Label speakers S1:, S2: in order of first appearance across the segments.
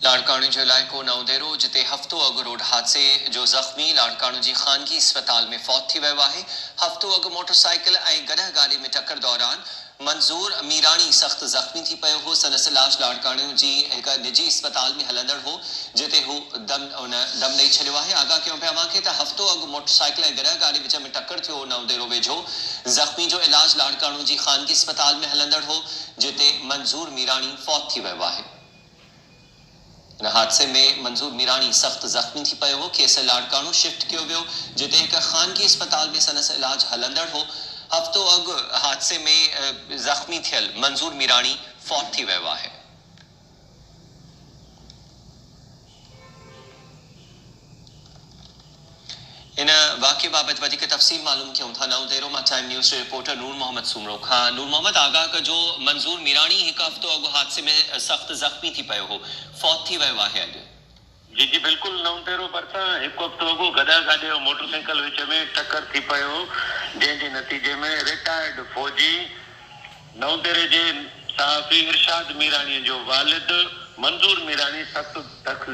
S1: लाड़काणू जो इलाइक़ो नवदेरो जिते हफ़्तो अॻु रोड हादसे जो ज़ख़्मी लाड़काणू जी ख़ानगी अस्पताल में फ़ौत थी वियो आहे। हफ़्तो अॻु मोटरसाइकिल ऐं गॾह गाॾी में टक्कर दौरान मंज़ूर मीराणी सख़्त ज़ख़्मी थी पियो हो। संदसि इलाज लाड़काणू जी हिक निजी अस्पताल में हलंदड़ हो, जिते हू दम ॾेई छॾियो आहे। आगाह कयूं पिया अव्हांखे त हफ़्तो अॻु मोटरसाइकिल ऐं गॾह गाॾी विच में टक्कर थियो नवदेरो वेझो। ज़ख़्मी जो इलाज लाड़काणू जी ख़ानगी अस्पताल में हलंदड़ हो, जिते मंज़ूर मीराणी फ़ौत थी वियो आहे। इन हादसे में मंज़ूर मीराणी सख़्त ज़ख़्मी थी पियो हो। खेसि लाड़काणू शिफ्ट कियो वियो, जिते हिक ख़ानगी अस्पताल में संदसि इलाज हलंदड़ हो। हफ़्तो अॻु हादसे में ज़ख़्मी थियल मंज़ूर मीराणी फ़ौत थी वियो आहे। इन वाक़े बाबति वधीक तफ़सील मालूम कयूं था नवदेरो मां टाइम न्यूज़ रिपोर्टर नूर मोहम्मद सुमरो खां। नूर मोहम्मद, आगाह कजो, मंज़ूर मीराणी हिकु हफ़्तो अॻु हादसे में सख़्त ज़ख़्मी थी पियो हो, फ़ौत थी वियो आहे अॼु।
S2: जी जी बिल्कुल नवतेरो भरिसां हिकु हफ़्तो अॻु गॾा गाॾी ऐं मोटरसाइकिल विच में टक्कर थी पियो, जंहिंजे नतीजे में रिटायर्ड फौजी नवतेरे जे सहाफ़ी इरशाद मीराणी जो वालिद मंज़ूर मीराणी सख़्त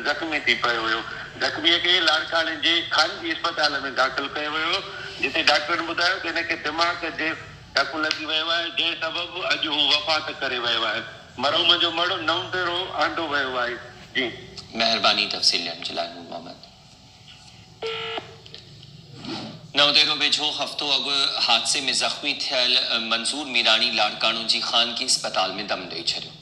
S2: ज़ख़्मी थी पियो हुयो। ज़ख़्मीअ खे लाड़काणे जे ख़ानगी अस्पताल में दाख़िल कयो वियो, जिते डॉक्टरनि ॿुधायो त हिनखे दिमाग़ जे टकु लॻी वियो आहे, जंहिं सबबु अॼु हू वफ़ात करे वियो आहे। मरहूम जो मड़ नवतेरो आंदो वियो आहे। जी
S1: मेहरबानी तफ़सील ॾियण जे लाइ नूर मोहम्मद। नवदेरो वेझो हफ़्तो अॻु हादसे में ज़ख़्मी थियल मंज़ूर मीराणी लाड़काणू जी ख़ानगी अस्पताल में दम ॾेई छॾियो।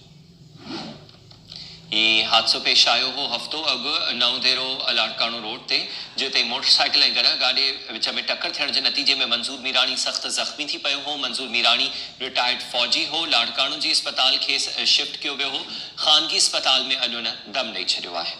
S1: हीउ हादसो पेश आयो हो हफ़्तो अॻु नवदेरो लाड़काणू रोड ते, जिते मोटरसाइकिल ऐं गॾह गाॾी विच में टक्कर थियण जे नतीजे में मंज़ूर मीराणी सख़्त ज़ख़्मी थी पियो हो। मंज़ूर मीराणी रिटायर्ड फौजी हो। लाड़काणू जी अस्पताल खे शिफ्ट कियो वियो हो। ख़ानगी अस्पताल में अॼु हुन दम ॾेई छॾियो आहे।